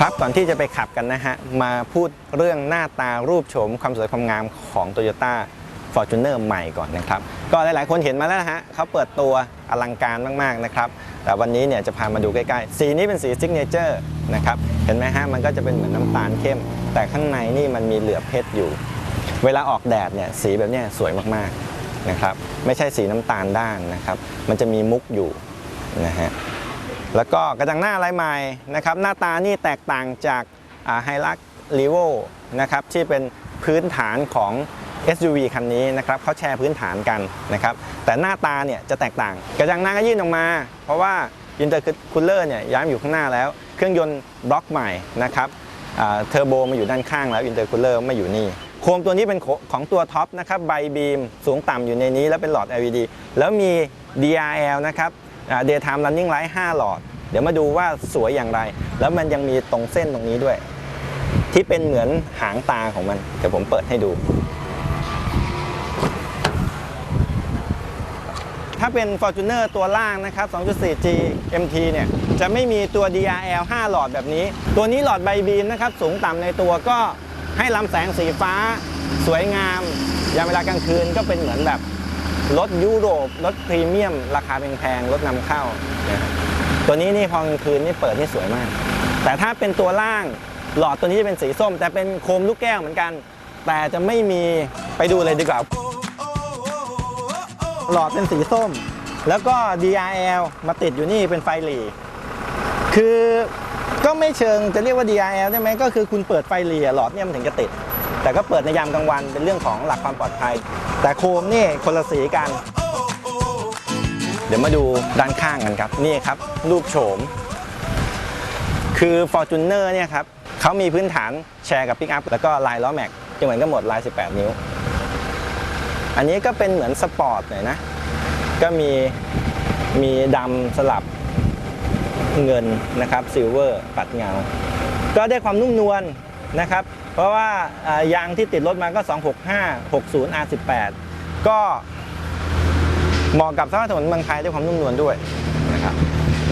ครับก่อนที่จะไปขับกันนะฮะมาพูดเรื่องหน้าตารูปโฉมความสวยความงามของ Toyota Fortuner ใหม่ก่อนนะครับก็หลายๆคนเห็นมาแล้วนะฮะเขาเปิดตัวอลังการมากๆนะครับแต่วันนี้เนี่ยจะพามาดูใกล้ๆสีนี้เป็นสีซิกเนเจอร์นะครับเห็นไหมฮะมันก็จะเป็นเหมือนน้ำตาลเข้มแต่ข้างในนี่มันมีเหลือบเพชรอยู่เวลาออกแดดเนี่ยสีแบบนี้สวยมากๆนะครับไม่ใช่สีน้ำตาลด้านนะครับมันจะมีมุกอยู่นะฮะแล้วก็กระจังหน้าลายใหม่นะครับหน้าตานี่แตกต่างจากHilux Revo นะครับที่เป็นพื้นฐานของ SUV คันนี้นะครับเขาแชร์พื้นฐานกันนะครับแต่หน้าตาเนี่ยจะแตกต่างกระจังหน้าก็ยื่นออกมาเพราะว่าอินเตอร์คูลเลอร์เนี่ยย้ายมาอยู่ข้างหน้าแล้วเครื่องยนต์บล็อกใหม่นะครับเทอร์โบมาอยู่ด้านข้างแล้วอินเตอร์คูลเลอร์ไม่อยู่นี่โคมตัวนี้เป็นของตัวท็อปนะครับไบบีมสูงต่ำอยู่ในนี้แล้วเป็นหลอด LED แล้วมี DRL นะครับDaytime Running Light 5 หลอดเดี๋ยวมาดูว่าสวยอย่างไรแล้วมันยังมีตรงเส้นตรงนี้ด้วยที่เป็นเหมือนหางตาของมันเดี๋ยวผมเปิดให้ดูถ้าเป็น Fortuner ตัวล่างนะครับ 2.4G MT เนี่ยจะไม่มีตัว DRL 5 หลอดแบบนี้ตัวนี้หลอดไบบีมนะครับสูงต่ำในตัวก็ให้ลำแสงสีฟ้าสวยงามยามเวลากลางคืนก็เป็นเหมือนแบบรถยุโรปรถพรีเมียมราคาแพงๆรถนำเข้าตัวนี้นี่พอกลางคืนนี่เปิดนี่สวยมากแต่ถ้าเป็นตัวล่างหลอดตัวนี้จะเป็นสีส้มแต่เป็นโคมลูกแก้วเหมือนกันแต่จะไม่มีไปดูเลยดีกว่าหลอดเป็นสีส้มแล้วก็ DRL มาติดอยู่นี่เป็นไฟหลีคือก็ไม่เชิงจะเรียกว่า DRL ได้ไหมก็คือคุณเปิดไฟหลีหลอดเนี่ยมันถึงจะติดแต่ก็เปิดในยามกลางวันเป็นเรื่องของหลักความปลอดภัยแต่โคมนี่คนละสีกันเดี๋ยวมาดูด้านข้างกันครับนี่ครับรูปโฉมคือ Fortuner เนี่ยครับเขามีพื้นฐานแชร์กับ Pick Up แล้วก็ลายล้อแม็กจะเหมือนกันหมดลาย18 นิ้วอันนี้ก็เป็นเหมือนสปอร์ตหน่อยนะก็มีดำสลับเงินนะครับซิลเวอร์ปัดเงาก็ได้ความนุ่มนวลนะครับเพราะว่ายางที่ติดรถมาก็265 60 R18 ก็เหมาะกับสภาพถนนเมืองไทยด้วยความนุ่มนวลด้วยนะครับ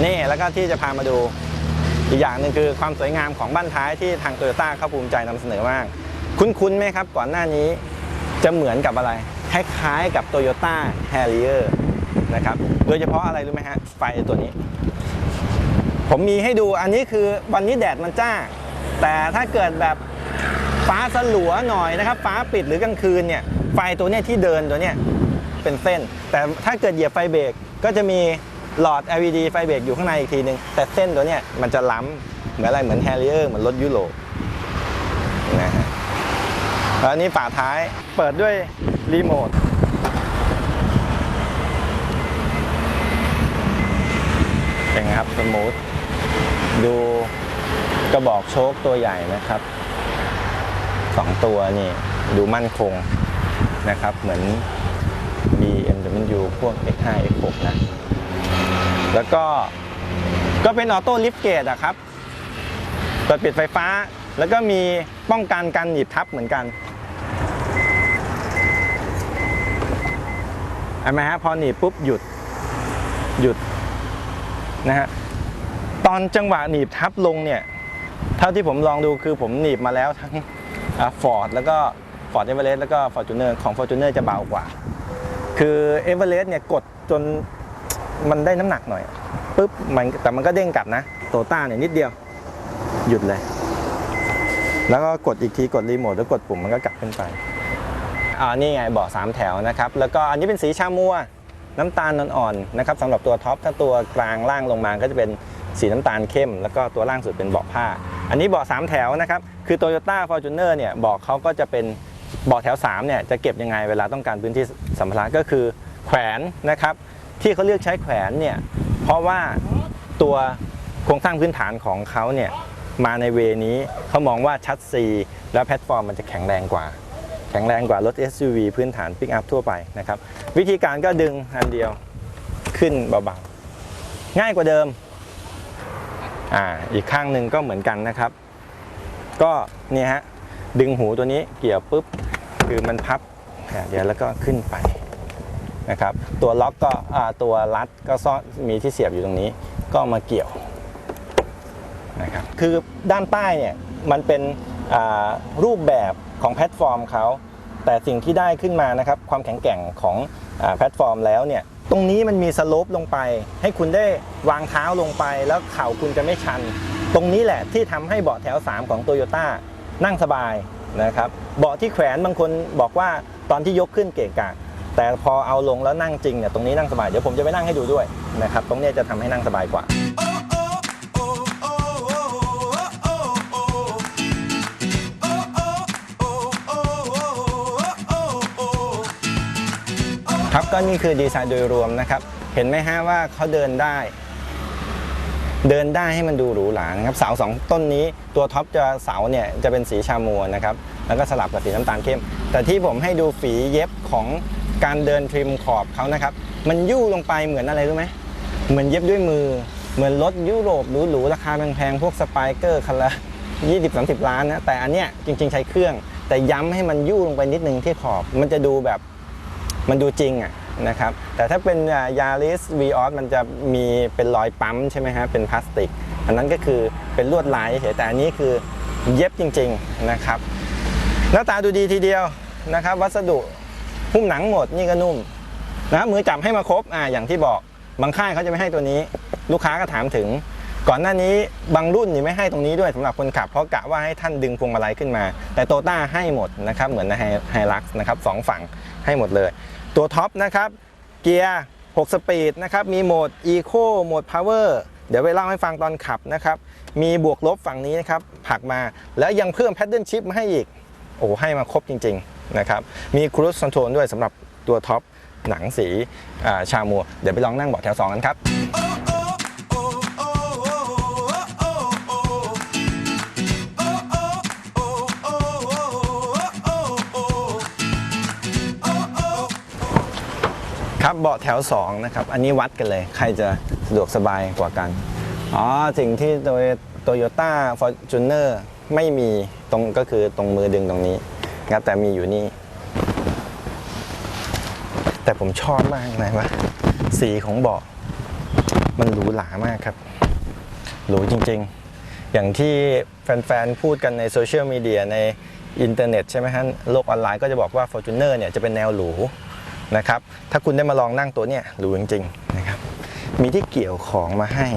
นี่แล้วก็ที่จะพามาดูอีกอย่างหนึ่งคือความสวยงามของบ้านท้ายที่ทาง Toyota เขาภูมิใจนำเสนอมากคุ้นๆไหมครับก่อนหน้านี้จะเหมือนกับอะไรคล้ายๆกับ Toyota Harrier นะครับโดยเฉพาะอะไรรู้ไหมฮะไฟตัวนี้ผมมีให้ดูอันนี้คือวันนี้แดดมันจ้าแต่ถ้าเกิดแบบฟ้าสลัวหน่อยนะครับฟ้าปิดหรือกลางคืนเนี่ยไฟตัวนี้ที่เดินตัวนี้เป็นเส้นแต่ถ้าเกิดเหยียบไฟเบรกก็จะมีหลอด LED ไฟเบรกอยู่ข้างในอีกทีนึงแต่เส้นตัวนี้มันจะล้ำเหมือนอะไรเหมือน Harrier เหมือนรถยุโรปนะฮะแล้วอันนี้ฝาท้ายเปิดด้วยรีโมทเป็นไงครับสมูทดูกระบอกโชคตัวใหญ่นะครับ2ตัวนี่ดูมั่นคงนะครับเหมือน BMW พวก X5 X6 นะแล้วก็เป็นออโต้ลิฟต์เกตอะครับเปิดปิดไฟฟ้าแล้วก็มีป้องกันการหนีบทับเหมือนกันเห็นไหมฮะพอหนีบปุ๊บหยุดนะฮะตอนจังหวะหนีบทับลงเนี่ยเท่าที่ผมลองดูคือผมหนีบมาแล้วทั้งFord แล้วก็ Ford Everest แล้วก็ Fortuner ของ Fortuner จะเบากว่าคือ Everest เนี่ยกดจนมันได้น้ำหนักหน่อยปุ๊บแต่มันก็เด้งกลับนะโตต้าเนี่ยนิดเดียวหยุดเลยแล้วก็กดอีกทีกดรีโมทแล้วกดปุ่มมันก็กลับขึ้นไปนี่ไงเบาะ3 แถวนะครับแล้วก็อันนี้เป็นสีชามัวน้ำตาลอ่อนๆนะครับสำหรับตัวท็อปถ้าตัวกลางล่างลงมาก็จะเป็นสีน้ำตาลเข้มแล้วก็ตัวล่างสุดเป็นเบาะผ้าอันนี้เบาะ3 แถวนะครับคือ Toyota Fortuner เนี่ยเบาะเขาก็จะเป็นเบาะแถว3เนี่ยจะเก็บยังไงเวลาต้องการพื้นที่สัมภาระก็คือแขวนนะครับที่เขาเลือกใช้แขวนเนี่ยเพราะว่าตัวโครงสร้างพื้นฐานของเขาเนี่ยมาในเวนี้เขามองว่าชัสซีและแพลตฟอร์มมันจะแข็งแรงกว่ารถ SUV พื้นฐาน Pick Up ทั่วไปนะครับวิธีการก็ดึงอันเดียวขึ้นเบาๆง่ายกว่าเดิมอีกข้างหนึ่งก็เหมือนกันนะครับก็เนี่ยฮะดึงหูตัวนี้เกี่ยวปุ๊บคือมันพับเดี๋ยวแล้วก็ขึ้นไปนะครับตัวล็อกก็ตัวรัดก็ซ่อนมีที่เสียบอยู่ตรงนี้ก็มาเกี่ยว นะครับคือด้านใต้เนี่ยมันเป็นรูปแบบของแพลตฟอร์มเขาแต่สิ่งที่ได้ขึ้นมานะครับความแข็งแกร่งของแพลตฟอร์มแล้วเนี่ยตรงนี้มันมีสโลปลงไปให้คุณได้วางเท้าลงไปแล้วเข่าคุณจะไม่ชันตรงนี้แหละที่ทำให้เบาะแถว3ของ Toyota นั่งสบายนะครับเบาะที่แขวนบางคนบอกว่าตอนที่ยกขึ้นเกะกะแต่พอเอาลงแล้วนั่งจริงเนี่ยตรงนี้นั่งสบายเดี๋ยวผมจะไปนั่งให้ดูด้วยนะครับตรงนี้จะทำให้นั่งสบายกว่าครับก็นี่คือดีไซน์โดยรวมนะครับเห็นไหมฮะว่าเขาเดินได้ให้มันดูหรูหรานะครับเสา2ต้นนี้ตัวท็อปเสาเนี่ยจะเป็นสีชามัวนะครับแล้วก็สลับกับสีน้ำตาลเข้มแต่ที่ผมให้ดูฝีเย็บของการเดินทริมขอบเขานะครับมันยู่ลงไปเหมือนอะไรรู้ไหมเหมือนเย็บด้วยมือเหมือนรถยุโรปหรูๆราคาแพงๆพวกสไปเกอร์คันละ20-30 ล้านนะแต่อันเนี้ยจริงๆใช้เครื่องแต่ย้ำให้มันยู่ลงไปนิดนึงที่ขอบมันจะดูแบบมันดูจริงอ่ะนะครับแต่ถ้าเป็นYaris Vios มันจะมีเป็นรอยปั๊มใช่ไหมฮะเป็นพลาสติกอันนั้นก็คือเป็นลวดลายเฉยแต่อันนี้คือเย็บจริงๆนะครับหน้าตาดูดีทีเดียวนะครับวัสดุหุ้มหนังหมดนี่ก็นุ่มนะมือจับให้มาครบอย่างที่บอกบางค่ายเขาจะไม่ให้ตัวนี้ลูกค้าก็ถามถึงก่อนหน้านี้บางรุ่นนี่ไม่ให้ตรงนี้ด้วยสำหรับคนขับเพราะกะว่าให้ท่านดึงพวงมาลัยขึ้นมาแต่โตต้าให้หมดนะครับเหมือนในไฮลักซ์นะครับ2ฝั่งให้หมดเลยตัวท็อปนะครับเกียร์6สปีดนะครับมีโหมด Eco โหมด Power เดี๋ยวไปเล่าให้ฟังตอนขับนะครับมีบวกลบฝั่งนี้นะครับผลักมาแล้วยังเพิ่ม Paddle Shift มาให้อีกโอ้ให้มาครบจริงๆนะครับมี Cruise Control ด้วยสำหรับตัวท็อปหนังสีชามัวเดี๋ยวไปลองนั่งเบาะแถว2กันครับครับเบาะแถว2นะครับอันนี้วัดกันเลยใครจะสะดวกสบายกว่ากันสิ่งที่Toyota Fortuner ไม่มีตรงก็คือตรงมือดึงตรงนี้นะครับแต่มีอยู่นี่แต่ผมชอบมากนะว่าสีของเบาะมันหรูหรามากครับหรูจริงๆอย่างที่แฟนๆพูดกันในโซเชียลมีเดียในอินเทอร์เน็ตใช่ไหมฮะโลกออนไลน์ก็จะบอกว่า Fortuner เนี่ยจะเป็นแนวหรูนะครับถ้าคุณได้มาลองนั่งตัวเนี้ยหรูจริงๆนะครับมีที่เกี่ยวของมาให้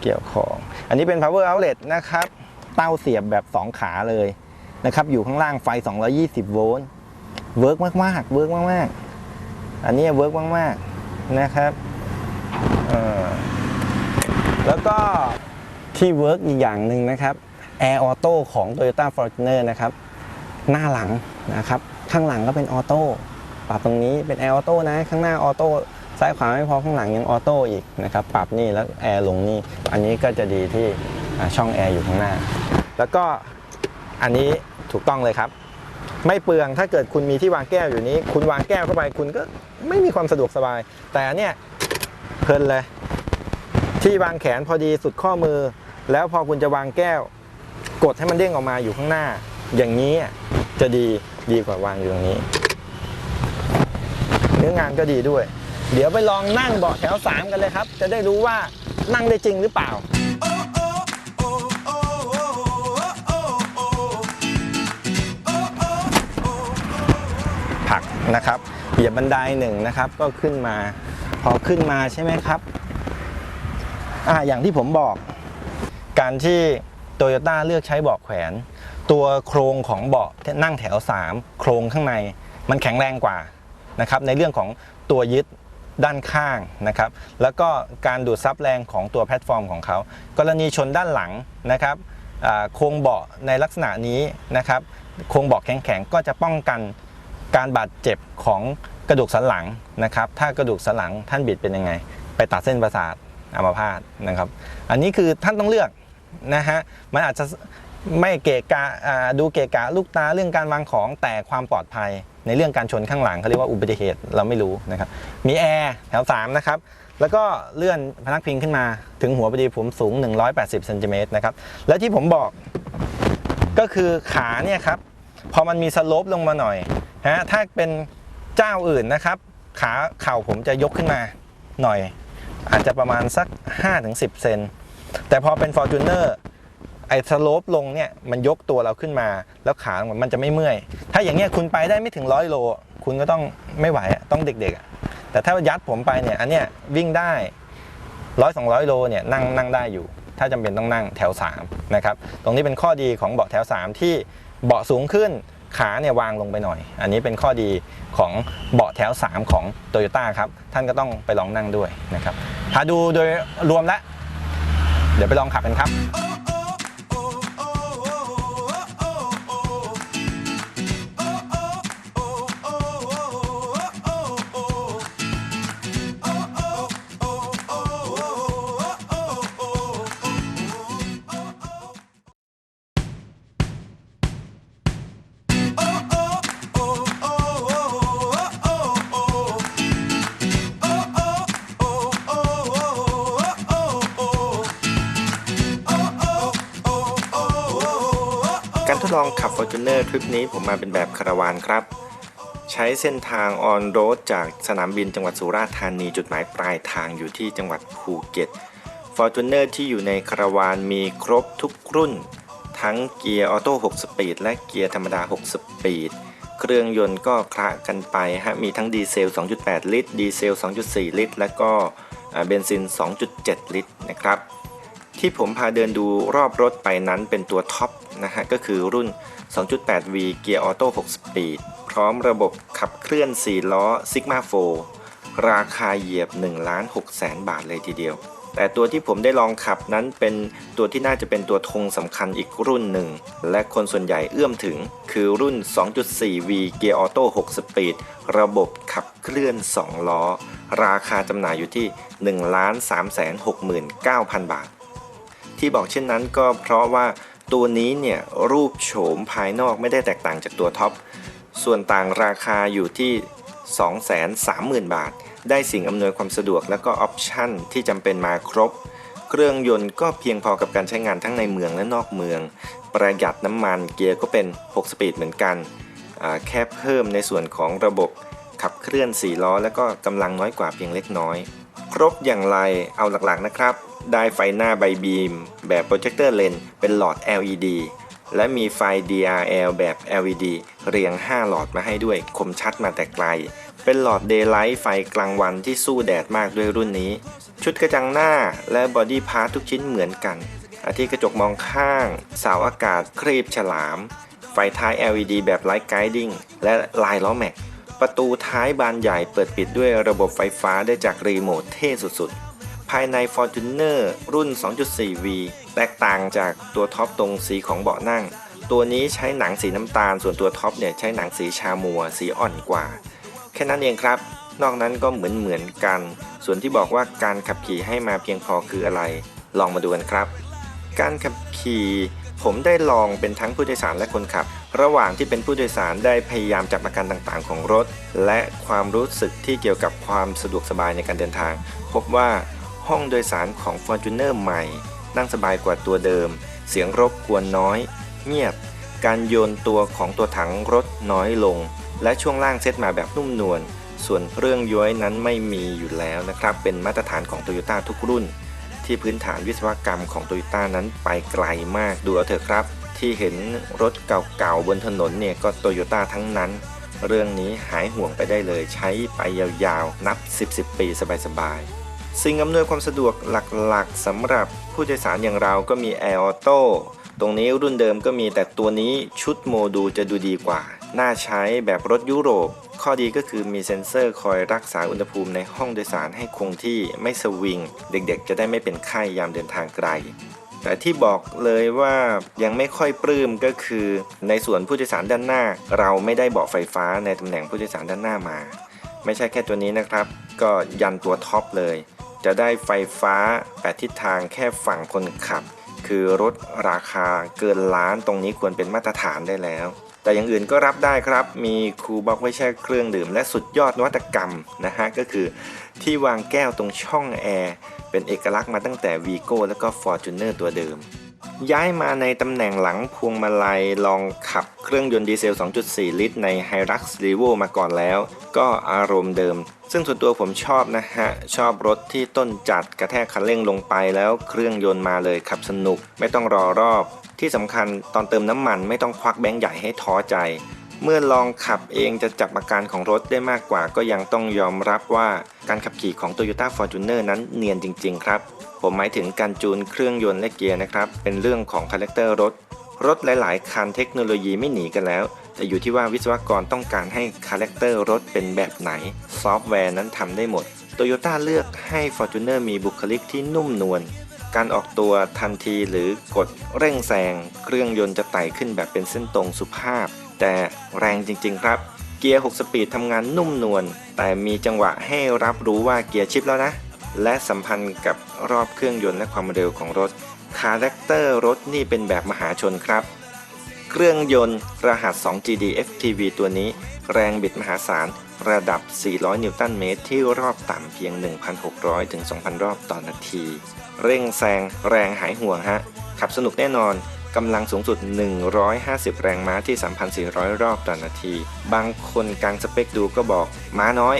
เกี่ยวของอันนี้เป็น power outlet นะครับเต้าเสียบแบบ2ขาเลยนะครับอยู่ข้างล่างไฟ220โวลต์เวิร์กมากๆเวิร์กมากๆอันนี้เวิร์กมากๆนะครับแล้วก็ที่เวิร์กอีกอย่างหนึ่งนะครับ Air Auto ของ Toyota Fortuner นะครับหน้าหลังนะครับข้างหลังก็เป็นออโต้ปรับตรงนี้เป็นแอร์ออโต้นะข้างหน้าออโต้ซ้ายขวาไม่พอข้างหลังยังออโต้อีกนะครับปรับนี่แล้วแอร์ลงนี่อันนี้ก็จะดีที่ช่องแอร์อยู่ข้างหน้าแล้วก็อันนี้ถูกต้องเลยครับไม่เปลืองถ้าเกิดคุณมีที่วางแก้วอยู่นี้คุณวางแก้วเข้าไปคุณก็ไม่มีความสะดวกสบายแต่อันเนี้ยเพลินเลยที่วางแขนพอดีสุดข้อมือแล้วพอคุณจะวางแก้วกดให้มันเด้งออกมาอยู่ข้างหน้าอย่างนี้จะดีกว่าวางอยู่ตรงนี้เนื้องานก็ดีด้วยเดี๋ยวไปลองนั่งเบาะแถว3กันเลยครับจะได้รู้ว่านั่งได้จริงหรือเปล่าผลักนะครับเหยียบบันได1นะครับก็ขึ้นมาพอขึ้นมาใช่ไหมครับอย่างที่ผมบอกการที่ Toyota เลือกใช้เบาะแขวนตัวโครงของเบาะนั่งแถว3โครงข้างในมันแข็งแรงกว่านะครับในเรื่องของตัวยึดด้านข้างนะครับแล้วก็การดูดซับแรงของตัวแพลตฟอร์มของเขากรณีชนด้านหลังนะครับโครงเบาะในลักษณะนี้นะครับโครงเบาะแข็งๆก็จะป้องกันการบาดเจ็บของกระดูกสันหลังนะครับถ้ากระดูกสันหลังท่านบิดเป็นยังไงไปตัดเส้นประสาทอัมพาตนะครับอันนี้คือท่านต้องเลือกนะฮะมันอาจจะไม่เกะกะดูเกะกะลูกตาเรื่องการวางของแต่ความปลอดภัยในเรื่องการชนข้างหลังเขาเรียกว่าอุบัติเหตุเราไม่รู้นะครับมีแอร์แถว3นะครับแล้วก็เลื่อนพนักพิงขึ้นมาถึงหัวพอดีผมสูง180เซนติเมตรนะครับแล้วที่ผมบอกก็คือขาเนี่ยครับพอมันมีสโลปลงมาหน่อยถ้าเป็นเจ้าอื่นนะครับเข่าผมจะยกขึ้นมาหน่อยอาจจะประมาณสัก 5-10 เซน แต่พอเป็น Fortuner ไอ้สโลปลงเนี่ยมันยกตัวเราขึ้นมาแล้วขามันจะไม่เมื่อยถ้าอย่างเงี้ยคุณไปได้ไม่ถึง100 โลคุณก็ต้องไม่ไหวต้องเด็กๆแต่ถ้ายัดผมไปเนี่ยอันเนี้ยวิ่งได้100-200 โลเนี่ยนั่งได้อยู่ถ้าจำเป็นต้องนั่งแถว3นะครับตรงนี้เป็นข้อดีของเบาะแถว3ที่เบาะสูงขึ้นขาเนี่ยวางลงไปหน่อยอันนี้เป็นข้อดีของเบาะแถว3ของ Toyota ครับท่านก็ต้องไปลองนั่งด้วยนะครับถ้าดูโดยรวมแล้วเดี๋ยวไปลองขับกันครับการทดลองขับ Fortuner ทริปนี้ผมมาเป็นแบบคาราวานครับใช้เส้นทางออนโรดจากสนามบินจังหวัดสุราษฎร์ธานีจุดหมายปลายทางอยู่ที่จังหวัดภูเก็ต Fortuner ที่อยู่ในคาราวานมีครบทุกรุ่นทั้งเกียร์ออโต้6สปีดและเกียร์ธรรมดา6สปีดเครื่องยนต์ก็คละกันไปมีทั้งดีเซล 2.8 ลิตรดีเซล 2.4 ลิตรและก็เบนซิน 2.7 ลิตรนะครับที่ผมพาเดินดูรอบรถไปนั้นเป็นตัวท็อปก็คือรุ่น 2.8V เกียร์ออโต้6สปีดพร้อมระบบขับเคลื่อน4ล้อ Sigma 4ราคาเหยียบ 1,600,000 บาทเลยทีเดียวแต่ตัวที่ผมได้ลองขับนั้นเป็นตัวที่น่าจะเป็นตัวธงสำคัญอีกรุ่นหนึ่งและคนส่วนใหญ่เอื้อมถึงคือรุ่น 2.4V เกียร์ออโต้6สปีดระบบขับเคลื่อน2ล้อราคาจำหน่ายอยู่ที่ 1,369,000 บาทที่บอกเช่นนั้นก็เพราะว่าตัวนี้เนี่ยรูปโฉมภายนอกไม่ได้แตกต่างจากตัวท็อปส่วนต่างราคาอยู่ที่ 230,000 บาทได้สิ่งอำนวยความสะดวกและก็ออปชั่นที่จำเป็นมาครบเครื่องยนต์ก็เพียงพอกับการใช้งานทั้งในเมืองและนอกเมืองประหยัดน้ำมันเกียร์ก็เป็น6สปีดเหมือนกันแค่เพิ่มในส่วนของระบบขับเคลื่อน4ล้อและก็กำลังน้อยกว่าเพียงเล็กน้อยครบอย่างไรเอาหลักๆนะครับได้ไฟหน้าไบบีมแบบโปรเจคเตอร์เลนส์เป็นหลอด LED และมีไฟ DRL แบบ LED เรียง5หลอดมาให้ด้วยคมชัดมาแต่ไกลเป็นหลอด Daylight ไฟกลางวันที่สู้แดดมากด้วยรุ่นนี้ชุดกระจังหน้าและบอดี้พาร์ททุกชิ้นเหมือนกันอาทิกระจกมองข้างเสาอากาศครีบฉลามไฟท้าย LED แบบ Light Guiding และลายล้อแม็กประตูท้ายบานใหญ่เปิดปิดด้วยระบบไฟฟ้าได้จากรีโมทเท่สุดๆภายใน Fortuner รุ่น 2.4V แตกต่างจากตัวท็อปตรงสีของเบาะนั่งตัวนี้ใช้หนังสีน้ำตาลส่วนตัวท็อปเนี่ยใช้หนังสีชามัวสีอ่อนกว่าแค่นั้นเองครับนอกนั้นก็เหมือนกันส่วนที่บอกว่าการขับขี่ให้มาเพียงพอคืออะไรลองมาดูกันครับการขับขี่ผมได้ลองเป็นทั้งผู้โดยสารและคนขับระหว่างที่เป็นผู้โดยสารได้พยายามจับอาการต่างๆของรถและความรู้สึกที่เกี่ยวกับความสะดวกสบายในการเดินทางพบว่าห้องโดยสารของ Fortuner ใหม่นั่งสบายกว่าตัวเดิมเสียงรบกวนน้อยเงียบการโยนตัวของตัวถังรถน้อยลงและช่วงล่างเซตมาแบบนุ่มนวลส่วนเครื่องย้อยนั้นไม่มีอยู่แล้วนะครับเป็นมาตรฐานของ Toyota ทุกรุ่นที่พื้นฐานวิศวกรรมของ Toyota นั้นไปไกลมากดูเอาเถอะครับที่เห็นรถเก่าๆบนถนนเนี่ยก็ Toyota ทั้งนั้นเรื่องนี้หายห่วงไปได้เลยใช้ไปยาวๆนับ10 ปีสบายๆสิ่งอำนวยความสะดวกหลักๆสำหรับผู้โดยสารอย่างเราก็มี Air Auto ตรงนี้รุ่นเดิมก็มีแต่ตัวนี้ชุดโมดูลจะดูดีกว่าน่าใช้แบบรถยุโรปข้อดีก็คือมีเซ็นเซอร์คอยรักษาอุณหภูมิในห้องโดยสารให้คงที่ไม่สวิงเด็กๆจะได้ไม่เป็นไข้ยามเดินทางไกลแต่ที่บอกเลยว่ายังไม่ค่อยปลื้มก็คือในส่วนผู้โดยสารด้านหน้าเราไม่ได้เบาะไฟฟ้าในตำแหน่งผู้โดยสารด้านหน้ามาไม่ใช่แค่ตัวนี้นะครับก็ยันตัวท็อปเลยจะได้ไฟฟ้า8ทิศทางแค่ฝั่งคนขับคือรถราคาเกินล้านตรงนี้ควรเป็นมาตรฐานได้แล้วแต่อย่างอื่นก็รับได้ครับมีคูลบ็อกซ์ไว้แช่เครื่องดื่มและสุดยอดนวัตกรรมก็คือที่วางแก้วตรงช่องแอร์เป็นเอกลักษณ์มาตั้งแต่ Vigo แล้วก็ Fortuner ตัวเดิม ย้ายมาในตำแหน่งหลังพวงมาลัยลองขับเครื่องยนต์ดีเซล 2.4 ลิตรใน Hilux Revo มาก่อนแล้วก็อารมณ์เดิมซึ่งส่วนตัวผมชอบนะฮะชอบรถที่ต้นจัดกระแทกคันเร่งลงไปแล้วเครื่องยนต์มาเลยขับสนุกไม่ต้องรอรอบที่สำคัญตอนเติมน้ำมันไม่ต้องควักแบงค์ใหญ่ให้ท้อใจเมื่อลองขับเองจะจับอาการของรถได้มากกว่าก็ยังต้องยอมรับว่าการขับขี่ของ Toyota Fortuner นั้นเนียนจริงๆครับผมหมายถึงการจูนเครื่องยนต์และเกียร์นะครับเป็นเรื่องของคาแรคเตอร์รถหลายๆคันเทคโนโลยีไม่หนีกันแล้วแต่อยู่ที่ว่าวิศวกรต้องการให้คาแรคเตอร์รถเป็นแบบไหนซอฟต์แวร์นั้นทำได้หมด Toyota เลือกให้ Fortuner มีบุคลิกที่นุ่มนวลการออกตัวทันทีหรือกดเร่งแซงเครื่องยนต์จะไต่ขึ้นแบบเป็นเส้นตรงสุภาพแต่แรงจริงๆครับเกียร์6สปีดทำงานนุ่มนวลแต่มีจังหวะให้รับรู้ว่าเกียร์ชิปแล้วนะและสัมพันธ์กับรอบเครื่องยนต์และความเร็วของรถคาแรคเตอร์รถนี่เป็นแบบมหาชนครับเครื่องยนต์รหัส 2GD FTV ตัวนี้แรงบิดมหาศาลระดับ 400 นิวตันเมตรที่รอบต่ำเพียง 1,600 ถึง 2,000 รอบต่อนาทีเร่งแซงแรงหายห่วงฮะขับสนุกแน่นอนกำลังสูงสุด 150 แรงม้าที่ 3,400 รอบต่อนาทีบางคนกางสเปคดูก็บอกม้าน้อย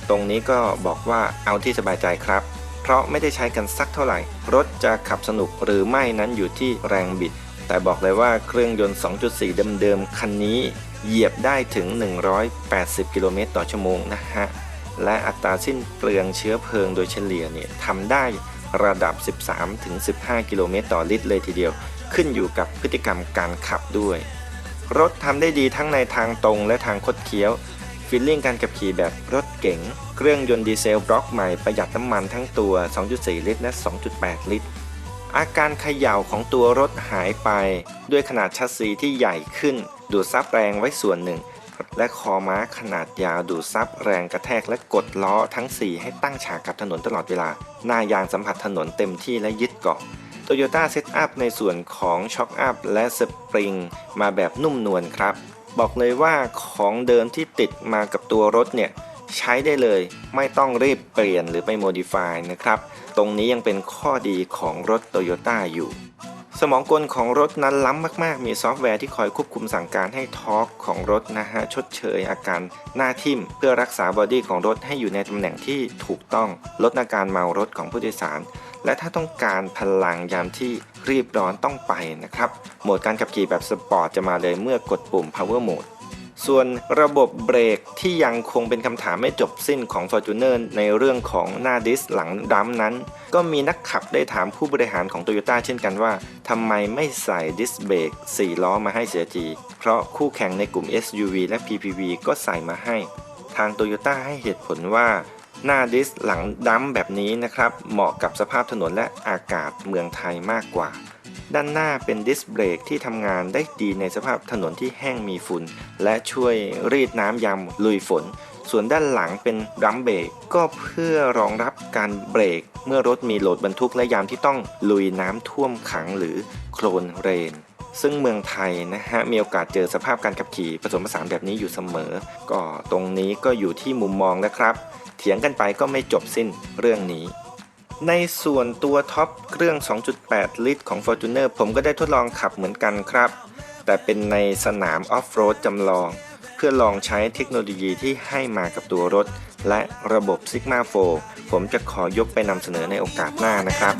ตรงนี้ก็บอกว่าเอาที่สบายใจครับเพราะไม่ได้ใช้กันสักเท่าไหร่รถจะขับสนุกหรือไม่นั้นอยู่ที่แรงบิดแต่บอกเลยว่าเครื่องยนต์ 2.4 เดิมๆคันนี้เหยียบได้ถึง 180 กิโลเมตรต่อชั่วโมงนะฮะและอัตราสิ้นเปลืองเชื้อเพลิงโดยเฉลี่ยเนี่ยทำได้ระดับ 13-15 กิโลเมตรต่อลิตรเลยทีเดียวขึ้นอยู่กับพฤติกรรมการขับด้วยรถทำได้ดีทั้งในทางตรงและทางคดเคี้ยวฟีลลิ่งการขับขี่แบบรถเก๋งเครื่องยนต์ดีเซลบล็อกใหม่ประหยัดน้ำมันทั้งตัว 2.4 ลิตรและ 2.8 ลิตรอาการเขย่าของตัวรถหายไปด้วยขนาดชัสซีที่ใหญ่ขึ้นดูดซับแรงไว้ส่วนหนึ่งและคอม้าขนาดยาวดูดซับแรงกระแทกและกดล้อทั้ง4ให้ตั้งฉากกับถนนตลอดเวลาหน้ายางสัมผัสถนนเต็มที่และยึดเกาะToyota Set Up ในส่วนของช็อคอัพและสปริงมาแบบนุ่มนวลครับบอกเลยว่าของเดิมที่ติดมากับตัวรถเนี่ยใช้ได้เลยไม่ต้องรีบเปลี่ยนหรือไปโมดิฟายนะครับตรงนี้ยังเป็นข้อดีของรถ Toyota อยู่สมองกลของรถนั้นล้ำมากๆมีซอฟต์แวร์ที่คอยควบคุมสั่งการให้ทอร์กของรถนะฮะชดเชยอาการหน้าทิ่มเพื่อรักษาบอดี้ของรถให้อยู่ในตำแหน่งที่ถูกต้องลดอาการเมารถของผู้โดยสารและถ้าต้องการพลังยามที่รีบร้อนต้องไปนะครับโหมดการขับขี่แบบสปอร์ตจะมาเลยเมื่อกดปุ่ม Power Mode ส่วนระบบเบรกที่ยังคงเป็นคำถามไม่จบสิ้นของ Fortuner ในเรื่องของหน้าดิสหลังดัมนั้นก็มีนักขับได้ถามผู้บริหารของ Toyota เช่นกันว่าทำไมไม่ใส่ดิสเบรก4ล้อมาให้เสียทีเพราะคู่แข่งในกลุ่ม SUV และ PPV ก็ใส่มาให้ทาง Toyota ให้เหตุผลว่าหน้าดิสหลังดัมแบบนี้นะครับเหมาะกับสภาพถนนและอากาศเมืองไทยมากกว่าด้านหน้าเป็นดิสเบรกที่ทำงานได้ดีในสภาพถนนที่แห้งมีฝุ่นและช่วยรีดน้ำยามลุยฝนส่วนด้านหลังเป็นดัมเบรกก็เพื่อรองรับการเบรกเมื่อรถมีโหลดบรรทุกและยามที่ต้องลุยน้ำท่วมขังหรือโคลนเรนซึ่งเมืองไทยนะฮะมีโอกาสเจอสภาพการขับขี่ผสมผสานแบบนี้อยู่เสมอก็ตรงนี้ก็อยู่ที่มุมมองนะครับเถียงกันไปก็ไม่จบสิ้นเรื่องนี้ในส่วนตัวท็อปเครื่อง 2.8 ลิตรของ Fortuner ผมก็ได้ทดลองขับเหมือนกันครับแต่เป็นในสนามออฟโรดจำลองเพื่อลองใช้เทคโนโลยีที่ให้มากับตัวรถและระบบ Sigma 4ผมจะขอยกไปนำเสนอในโอกาสหน้านะครับ